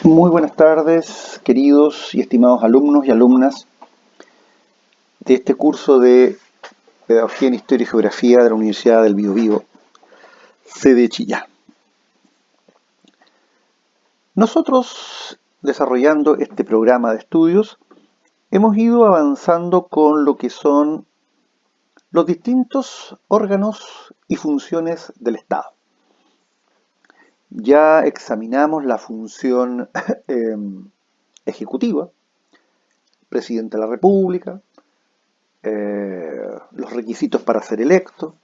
Muy buenas tardes, queridos y estimados alumnos y alumnas de este curso de Pedagogía en Historia y Geografía de la Universidad del Biobío, sede Chillán. Nosotros, desarrollando este programa de estudios, hemos ido avanzando con lo que son los distintos órganos y funciones del Estado. Ya examinamos la función ejecutiva, presidente de la República, los requisitos para ser electo,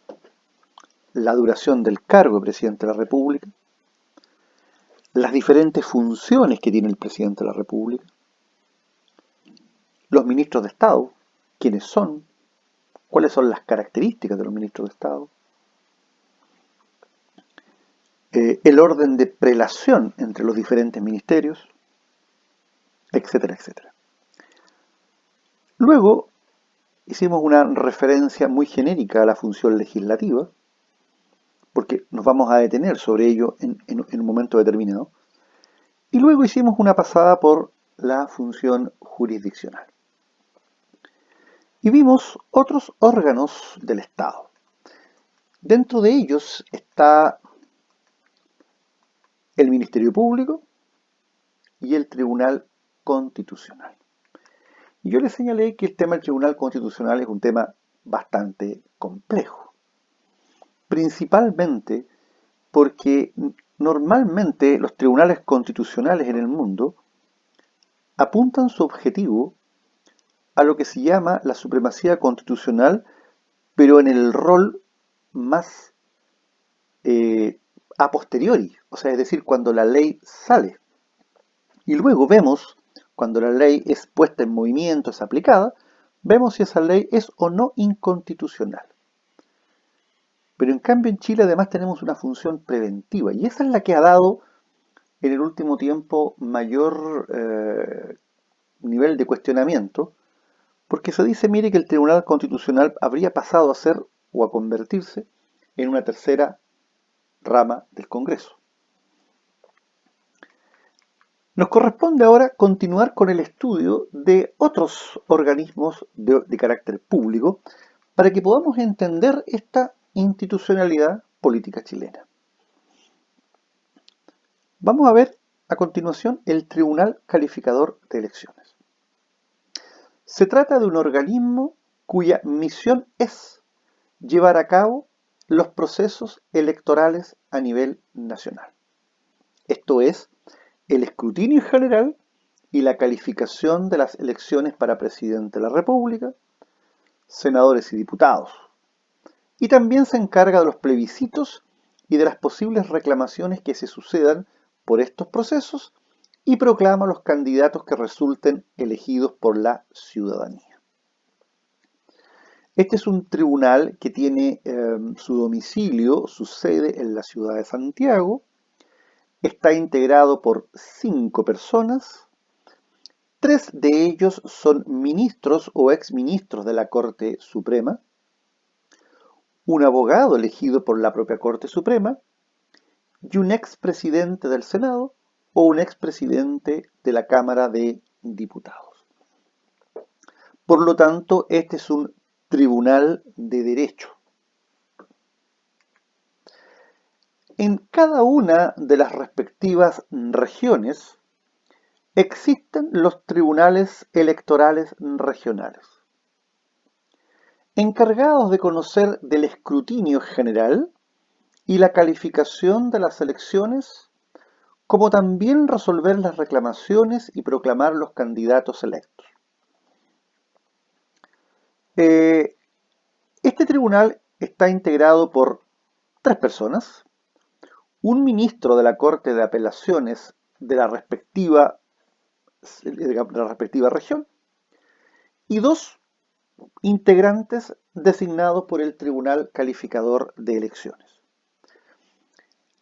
la duración del cargo de presidente de la República, las diferentes funciones que tiene el presidente de la República, los ministros de Estado, quiénes son, cuáles son las características de los ministros de Estado, el orden de prelación entre los diferentes ministerios, etcétera, etcétera. Luego hicimos una referencia muy genérica a la función legislativa, porque nos vamos a detener sobre ello en un momento determinado. Y luego hicimos una pasada por la función jurisdiccional. Y vimos otros órganos del Estado. Dentro de ellos está el Ministerio Público y el Tribunal Constitucional. Y yo les señalé que el tema del Tribunal Constitucional es un tema bastante complejo. Principalmente porque normalmente los tribunales constitucionales en el mundo apuntan su objetivo a lo que se llama la supremacía constitucional, pero en el rol más a posteriori, o sea, es decir, cuando la ley sale. Y luego vemos, cuando la ley es puesta en movimiento, es aplicada, vemos si esa ley es o no inconstitucional. Pero en cambio en Chile además tenemos una función preventiva, y esa es la que ha dado en el último tiempo mayor nivel de cuestionamiento, porque se dice, mire, que el Tribunal Constitucional habría pasado a ser o a convertirse en una tercera rama del Congreso. Nos corresponde ahora continuar con el estudio de otros organismos de carácter público para que podamos entender esta institucionalidad política chilena. Vamos a ver a continuación el Tribunal Calificador de Elecciones. Se trata de un organismo cuya misión es llevar a cabo los procesos electorales a nivel nacional. Esto es, el escrutinio general y la calificación de las elecciones para presidente de la República, senadores y diputados. Y también se encarga de los plebiscitos y de las posibles reclamaciones que se sucedan por estos procesos y proclama los candidatos que resulten elegidos por la ciudadanía. Este es un tribunal que tiene su domicilio, su sede en la ciudad de Santiago. Está integrado por 5 personas. 3 de ellos son ministros o exministros de la Corte Suprema, un abogado elegido por la propia Corte Suprema y un expresidente del Senado o un expresidente de la Cámara de Diputados. Por lo tanto, este es un tribunal de derecho. En cada una de las respectivas regiones existen los tribunales electorales regionales, encargados de conocer del escrutinio general y la calificación de las elecciones, como también resolver las reclamaciones y proclamar los candidatos electos. Este tribunal está integrado por 3 personas, un ministro de la Corte de Apelaciones de la respectiva región y 2 integrantes designados por el Tribunal Calificador de Elecciones.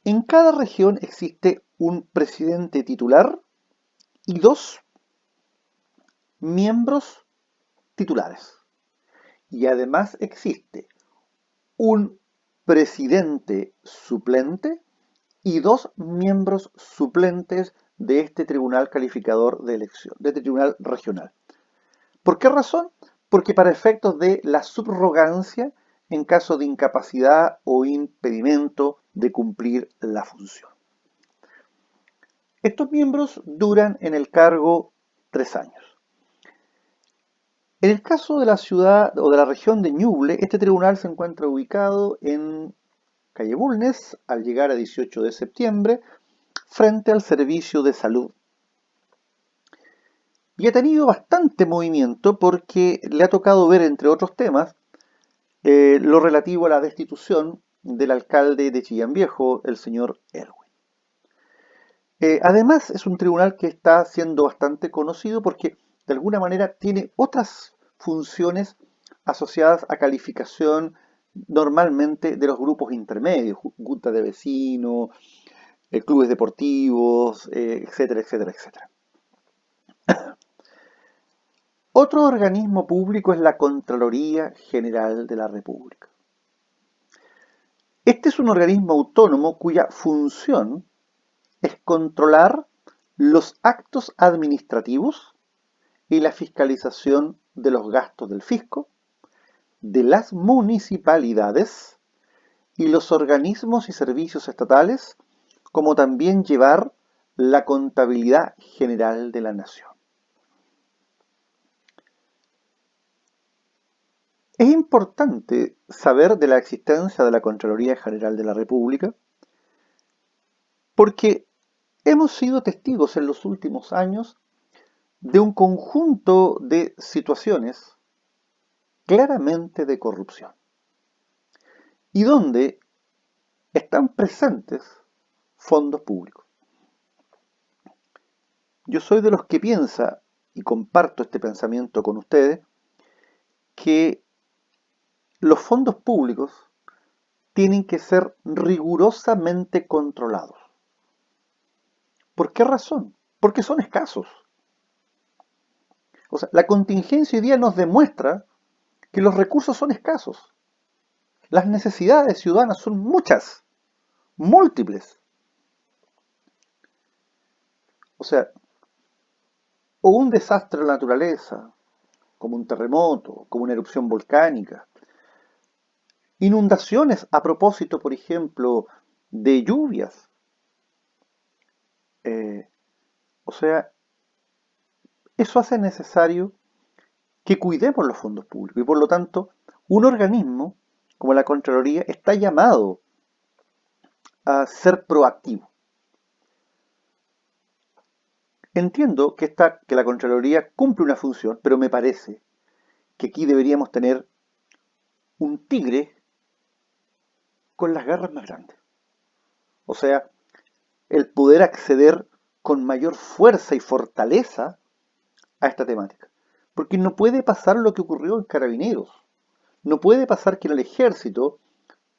En cada región existe un presidente titular y 2 miembros titulares. Y además existe un presidente suplente y 2 miembros suplentes de este tribunal calificador de elección, de este tribunal regional. ¿Por qué razón? Porque para efectos de la subrogancia en caso de incapacidad o impedimento de cumplir la función. Estos miembros duran en el cargo 3 años. En el caso de la ciudad o de la región de Ñuble, este tribunal se encuentra ubicado en calle Bulnes, al llegar a 18 de septiembre, frente al Servicio de Salud. Y ha tenido bastante movimiento porque le ha tocado ver, entre otros temas, lo relativo a la destitución del alcalde de Chillán Viejo, el señor Erwin. Además, es un tribunal que está siendo bastante conocido porque de alguna manera tiene otras funciones asociadas a calificación normalmente de los grupos intermedios, juntas de vecinos, clubes deportivos, etcétera, etcétera, etcétera. Otro organismo público es la Contraloría General de la República. Este es un organismo autónomo cuya función es controlar los actos administrativos y la fiscalización de los gastos del fisco, de las municipalidades y los organismos y servicios estatales, como también llevar la contabilidad general de la nación. Es importante saber de la existencia de la Contraloría General de la República porque hemos sido testigos en los últimos años de un conjunto de situaciones claramente de corrupción y donde están presentes fondos públicos. Yo soy de los que piensa, y comparto este pensamiento con ustedes, que los fondos públicos tienen que ser rigurosamente controlados. ¿Por qué razón? Porque son escasos. O sea, la contingencia hoy día nos demuestra que los recursos son escasos. Las necesidades ciudadanas son muchas, múltiples. O sea, o un desastre de la naturaleza, como un terremoto, como una erupción volcánica, inundaciones a propósito, por ejemplo, de lluvias. O sea, eso hace necesario que cuidemos los fondos públicos y por lo tanto un organismo como la Contraloría está llamado a ser proactivo. Entiendo que la Contraloría cumple una función, pero me parece que aquí deberíamos tener un tigre con las garras más grandes. O sea, el poder acceder con mayor fuerza y fortaleza a esta temática. Porque no puede pasar lo que ocurrió en Carabineros. No puede pasar que en el ejército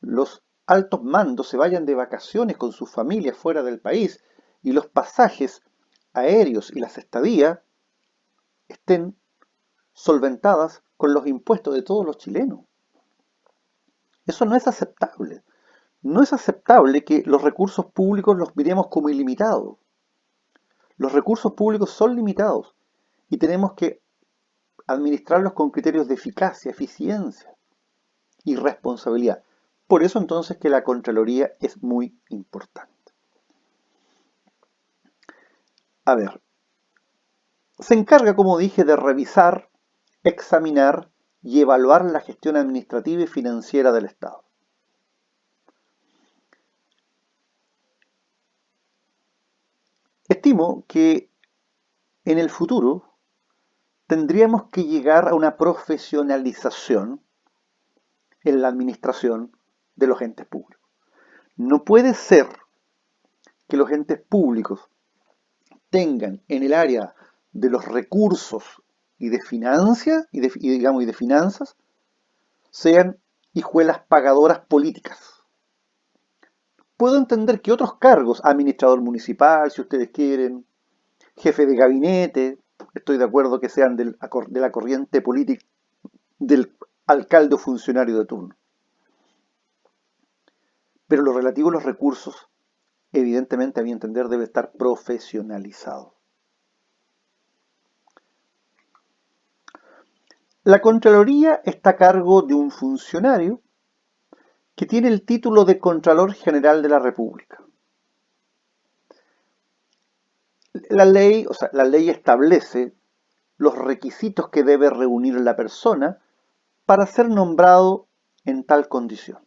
los altos mandos se vayan de vacaciones con sus familias fuera del país y los pasajes aéreos y las estadías estén solventadas con los impuestos de todos los chilenos. Eso no es aceptable. No es aceptable que los recursos públicos los miremos como ilimitados. Los recursos públicos son limitados y tenemos que administrarlos con criterios de eficacia, eficiencia y responsabilidad. Por eso entonces que la Contraloría es muy importante. A ver, se encarga, como dije, de revisar, examinar y evaluar la gestión administrativa y financiera del Estado. Estimo que en el futuro tendríamos que llegar a una profesionalización en la administración de los entes públicos. No puede ser que los entes públicos tengan en el área de los recursos y de finanzas y de finanzas sean hijuelas pagadoras políticas. Puedo entender que otros cargos, administrador municipal, si ustedes quieren, jefe de gabinete, estoy de acuerdo que sean de la corriente política del alcalde o funcionario de turno. Pero lo relativo a los recursos evidentemente a mi entender debe estar profesionalizado. La Contraloría está a cargo de un funcionario que tiene el título de Contralor General de la República. La ley establece los requisitos que debe reunir la persona para ser nombrado en tal condición.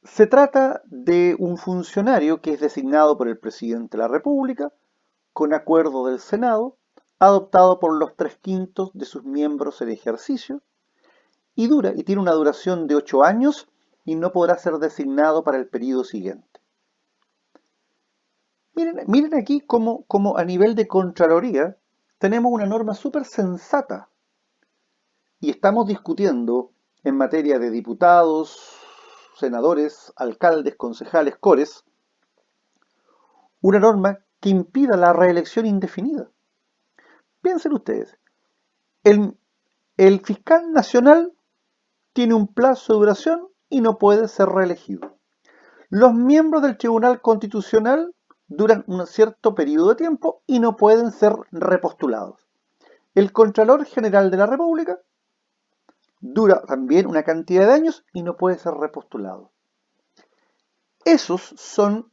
Se trata de un funcionario que es designado por el presidente de la República, con acuerdo del Senado, adoptado por los 3/5 de sus miembros en ejercicio, y tiene una duración de 8 años y no podrá ser designado para el periodo siguiente. Miren aquí cómo a nivel de Contraloría tenemos una norma súper sensata y estamos discutiendo en materia de diputados, senadores, alcaldes, concejales, cores, una norma que impida la reelección indefinida. Piensen ustedes, el fiscal nacional tiene un plazo de duración y no puede ser reelegido. Los miembros del Tribunal Constitucional duran un cierto periodo de tiempo y no pueden ser repostulados. El Contralor General de la República dura también una cantidad de años y no puede ser repostulado. Esos son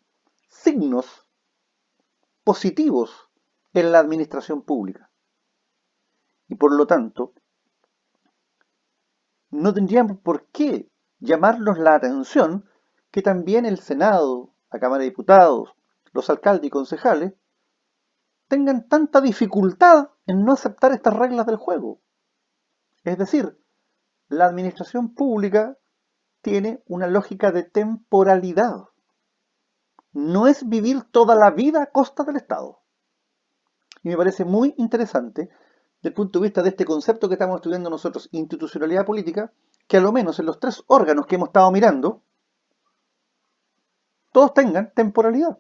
signos positivos en la administración pública. Y por lo tanto, no tendríamos por qué llamarnos la atención que también el Senado, la Cámara de Diputados, los alcaldes y concejales tengan tanta dificultad en no aceptar estas reglas del juego. Es decir, la administración pública tiene una lógica de temporalidad. No es vivir toda la vida a costa del Estado. Y me parece muy interesante, desde el punto de vista de este concepto que estamos estudiando nosotros, institucionalidad política, que a lo menos en los 3 órganos que hemos estado mirando, todos tengan temporalidad.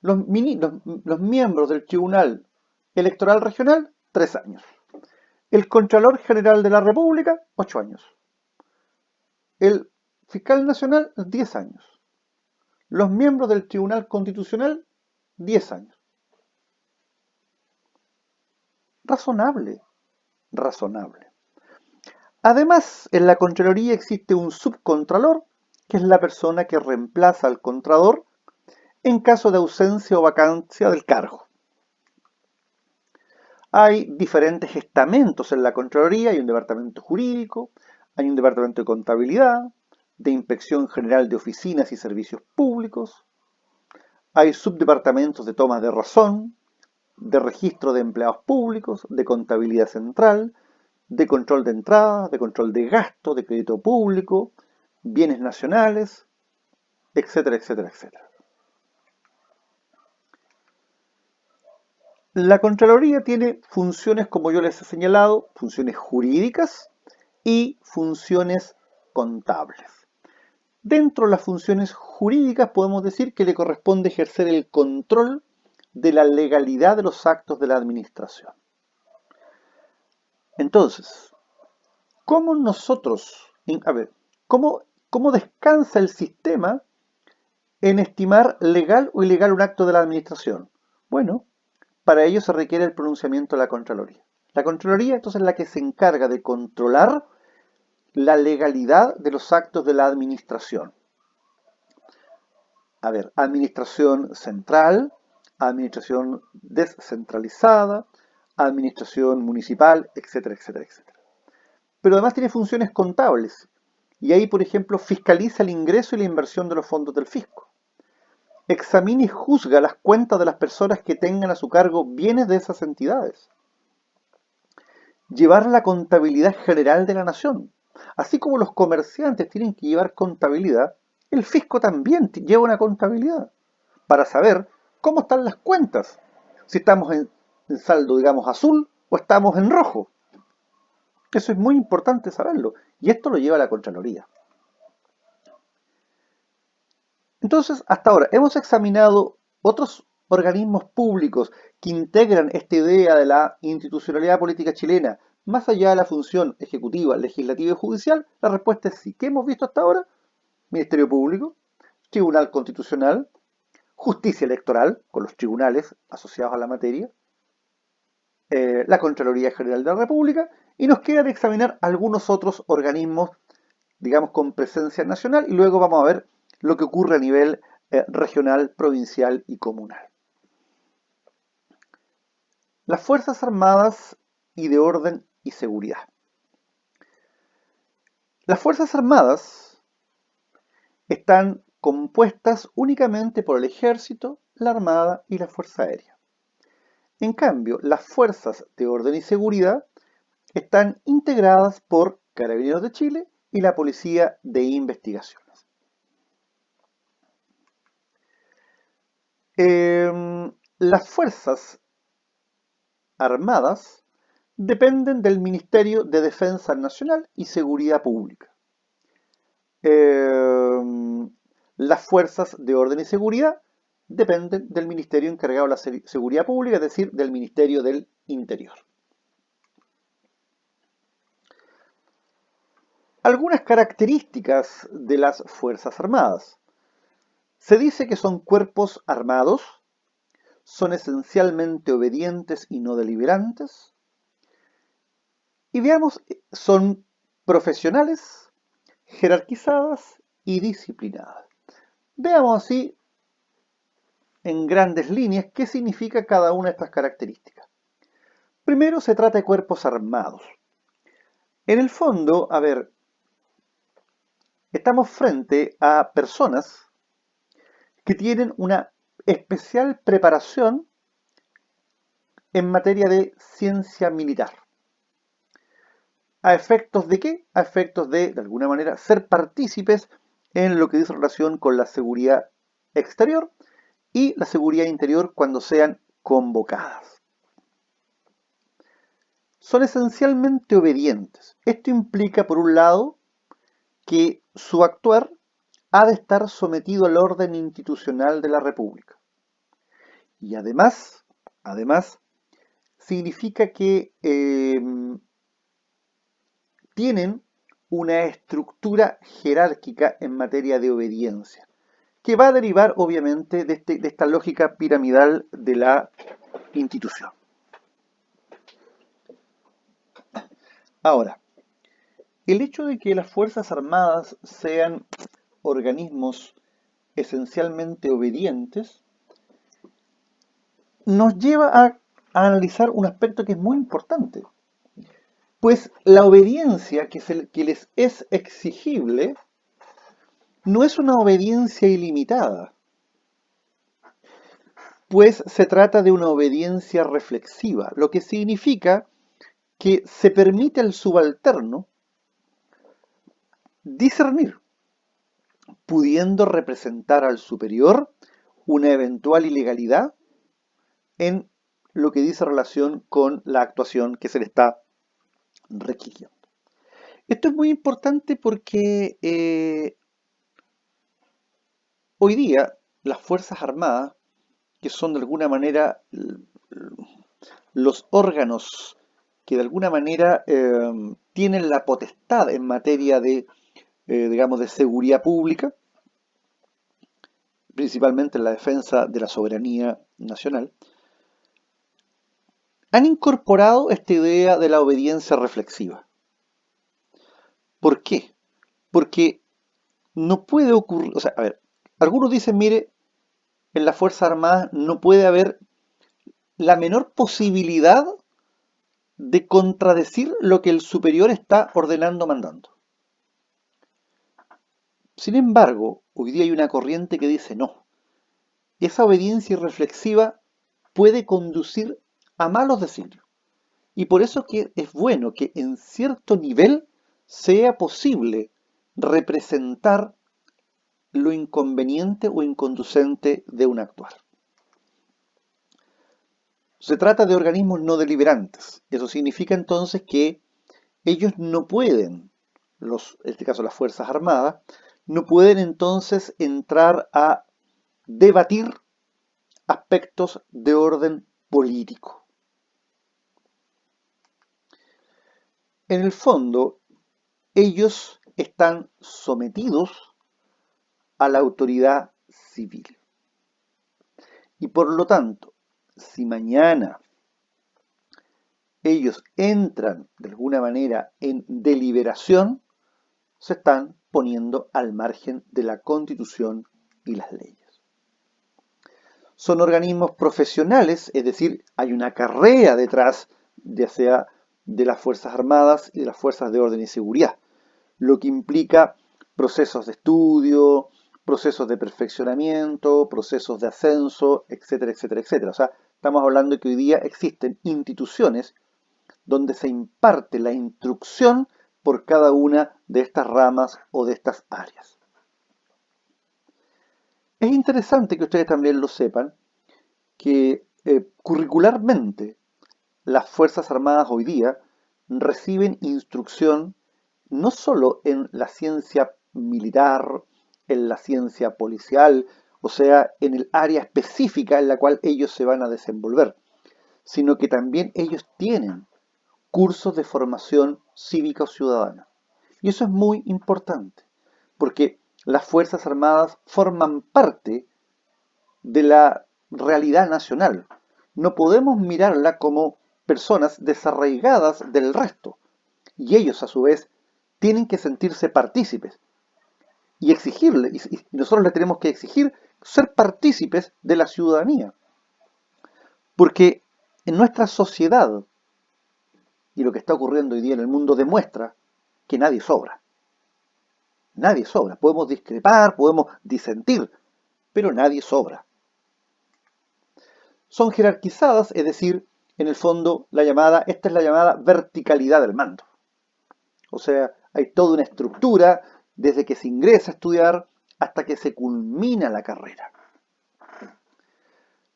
Los miembros del Tribunal Electoral Regional, 3 años. El Contralor General de la República, 8 años. El Fiscal Nacional, 10 años. Los miembros del Tribunal Constitucional, 10 años. Razonable, razonable. Además, en la Contraloría existe un subcontralor, que es la persona que reemplaza al contralor en caso de ausencia o vacancia del cargo. Hay diferentes estamentos en la Contraloría, hay un departamento jurídico, hay un departamento de contabilidad, de inspección general de oficinas y servicios públicos, hay subdepartamentos de toma de razón, de registro de empleados públicos, de contabilidad central, de control de entradas, de control de gasto, de crédito público, bienes nacionales, etcétera, etcétera, etcétera. La Contraloría tiene funciones, como yo les he señalado, funciones jurídicas y funciones contables. Dentro de las funciones jurídicas podemos decir que le corresponde ejercer el control de la legalidad de los actos de la administración. Entonces, ¿cómo cómo descansa el sistema en estimar legal o ilegal un acto de la administración? Bueno, para ello se requiere el pronunciamiento de la Contraloría. La Contraloría entonces es la que se encarga de controlar la legalidad de los actos de la administración. Administración central, administración descentralizada, administración municipal, etcétera, etcétera, etcétera. Pero además tiene funciones contables, y ahí, por ejemplo, fiscaliza el ingreso y la inversión de los fondos del fisco. Examina y juzga las cuentas de las personas que tengan a su cargo bienes de esas entidades. Llevar la contabilidad general de la nación. Así como los comerciantes tienen que llevar contabilidad, el fisco también lleva una contabilidad para saber cómo están las cuentas, si estamos en saldo, digamos, azul o estamos en rojo. Eso es muy importante saberlo, y esto lo lleva la Contraloría. Entonces, hasta ahora hemos examinado otros organismos públicos que integran esta idea de la institucionalidad política chilena, más allá de la función ejecutiva, legislativa y judicial. La respuesta es sí. ¿Qué hemos visto hasta ahora? Ministerio Público, Tribunal Constitucional, Justicia Electoral, con los tribunales asociados a la materia, la Contraloría General de la República, y nos queda de examinar algunos otros organismos, digamos, con presencia nacional, y luego vamos a ver lo que ocurre a nivel regional, provincial y comunal. Las Fuerzas Armadas y de Orden y Seguridad. Las Fuerzas Armadas están compuestas únicamente por el Ejército, la Armada y la Fuerza Aérea. En cambio, las Fuerzas de Orden y Seguridad están integradas por Carabineros de Chile y la Policía de Investigaciones. Las Fuerzas Armadas dependen del Ministerio de Defensa Nacional y Seguridad Pública. Las Fuerzas de Orden y Seguridad dependen del Ministerio encargado de la Seguridad Pública, es decir, del Ministerio del Interior. Algunas características de las Fuerzas Armadas. Se dice que son cuerpos armados, son esencialmente obedientes y no deliberantes. Y veamos, son profesionales, jerarquizadas y disciplinadas. Veamos así, en grandes líneas, qué significa cada una de estas características. Primero, se trata de cuerpos armados. En el fondo, a ver, estamos frente a personas que tienen una especial preparación en materia de ciencia militar. ¿A efectos de qué? A efectos de alguna manera, ser partícipes en lo que dice relación con la seguridad exterior y la seguridad interior cuando sean convocadas. Son esencialmente obedientes. Esto implica, por un lado, que su actuar ha de estar sometido al orden institucional de la República. Y además significa que tienen una estructura jerárquica en materia de obediencia, que va a derivar obviamente de esta lógica piramidal de la institución. Ahora, el hecho de que las Fuerzas Armadas sean organismos esencialmente obedientes nos lleva a analizar un aspecto que es muy importante. Pues la obediencia que les es exigible no es una obediencia ilimitada, pues se trata de una obediencia reflexiva, lo que significa que se permite al subalterno discernir, pudiendo representar al superior una eventual ilegalidad en lo que dice relación con la actuación que se le está requiriendo. Esto es muy importante porque hoy día las Fuerzas Armadas, que son de alguna manera los órganos que de alguna manera tienen la potestad en materia de, digamos, de seguridad pública, principalmente en la defensa de la soberanía nacional, han incorporado esta idea de la obediencia reflexiva. ¿Por qué? Porque no puede ocurrir, o sea, a ver, algunos dicen, mire, en la Fuerza Armada no puede haber la menor posibilidad de contradecir lo que el superior está ordenando, mandando. Sin embargo, hoy día hay una corriente que dice no. Esa obediencia irreflexiva puede conducir a malos designios. Y por eso que es bueno que en cierto nivel sea posible representar lo inconveniente o inconducente de un actuar. Se trata de organismos no deliberantes. Eso significa entonces que ellos no pueden, en este caso las Fuerzas Armadas, no pueden entonces entrar a debatir aspectos de orden político. En el fondo, ellos están sometidos a la autoridad civil. Y por lo tanto, si mañana ellos entran de alguna manera en deliberación, se están poniendo al margen de la Constitución y las leyes. Son organismos profesionales, es decir, hay una carrera detrás, ya sea de las Fuerzas Armadas y de las Fuerzas de Orden y Seguridad, lo que implica procesos de estudio, procesos de perfeccionamiento, procesos de ascenso, etcétera, etcétera, etcétera. O sea, estamos hablando de que hoy día existen instituciones donde se imparte la instrucción por cada una de estas ramas o de estas áreas. Es interesante que ustedes también lo sepan, que curricularmente las Fuerzas Armadas hoy día reciben instrucción no solo en la ciencia militar, en la ciencia policial, o sea, en el área específica en la cual ellos se van a desenvolver, sino que también ellos tienen cursos de formación cívica o ciudadana. Y eso es muy importante, porque las Fuerzas Armadas forman parte de la realidad nacional. No podemos mirarla como personas desarraigadas del resto. Y ellos, a su vez, tienen que sentirse partícipes y exigirle, y nosotros le tenemos que exigir ser partícipes de la ciudadanía. Porque en nuestra sociedad, y lo que está ocurriendo hoy día en el mundo demuestra que nadie sobra. Nadie sobra. Podemos discrepar, podemos disentir, pero nadie sobra. Son jerarquizadas, es decir, en el fondo, esta es la llamada verticalidad del mando. O sea, hay toda una estructura desde que se ingresa a estudiar hasta que se culmina la carrera.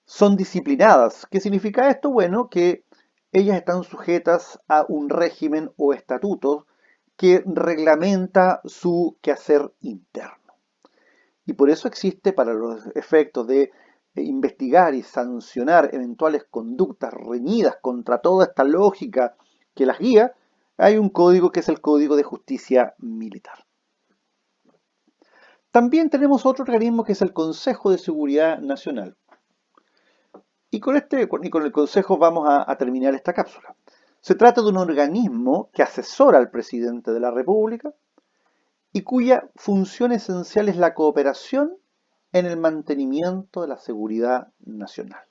Son disciplinadas. ¿Qué significa esto? Bueno, que ellas están sujetas a un régimen o estatutos que reglamenta su quehacer interno. Y por eso existe, para los efectos de investigar y sancionar eventuales conductas reñidas contra toda esta lógica que las guía, hay un código que es el Código de Justicia Militar. También tenemos otro organismo que es el Consejo de Seguridad Nacional. Y con el Consejo vamos a terminar esta cápsula. Se trata de un organismo que asesora al presidente de la República y cuya función esencial es la cooperación en el mantenimiento de la seguridad nacional.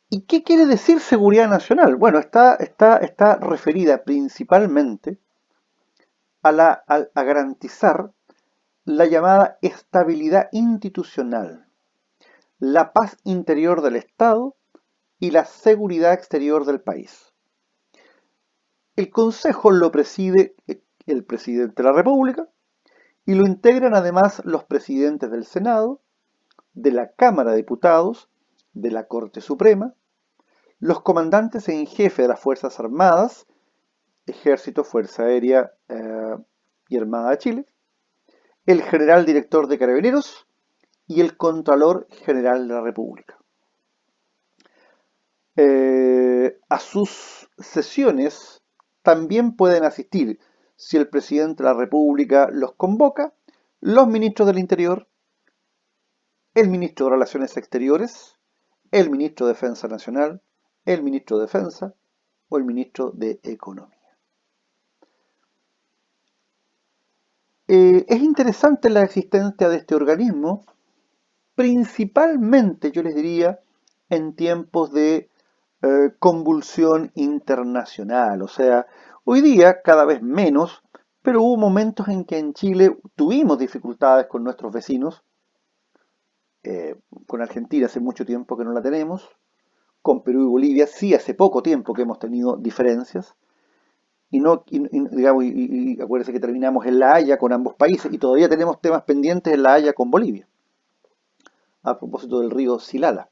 ¿Y qué quiere decir seguridad nacional? Bueno, está referida principalmente a garantizar la llamada estabilidad institucional, la paz interior del Estado y la seguridad exterior del país. El Consejo lo preside el presidente de la República y lo integran además los presidentes del Senado, de la Cámara de Diputados, de la Corte Suprema, los comandantes en jefe de las Fuerzas Armadas, Ejército, Fuerza Aérea y Armada de Chile, el general director de Carabineros y el Contralor General de la República. A sus sesiones también pueden asistir, si el presidente de la República los convoca, los ministros del Interior, el ministro de Relaciones Exteriores, el ministro de Defensa Nacional, el ministro de Defensa o el ministro de Economía. Es interesante la existencia de este organismo, principalmente, yo les diría, en tiempos de convulsión internacional. O sea, hoy día cada vez menos, pero hubo momentos en que en Chile tuvimos dificultades con nuestros vecinos. Con Argentina hace mucho tiempo que no la tenemos. Con Perú y Bolivia sí hace poco tiempo que hemos tenido diferencias. Y acuérdense que terminamos en La Haya con ambos países y todavía tenemos temas pendientes en La Haya con Bolivia, a propósito del río Silala.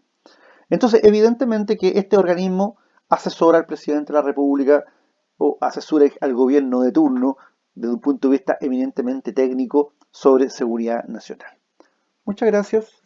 Entonces, evidentemente que este organismo asesora al presidente de la República o asesora al gobierno de turno desde un punto de vista eminentemente técnico sobre seguridad nacional. Muchas gracias.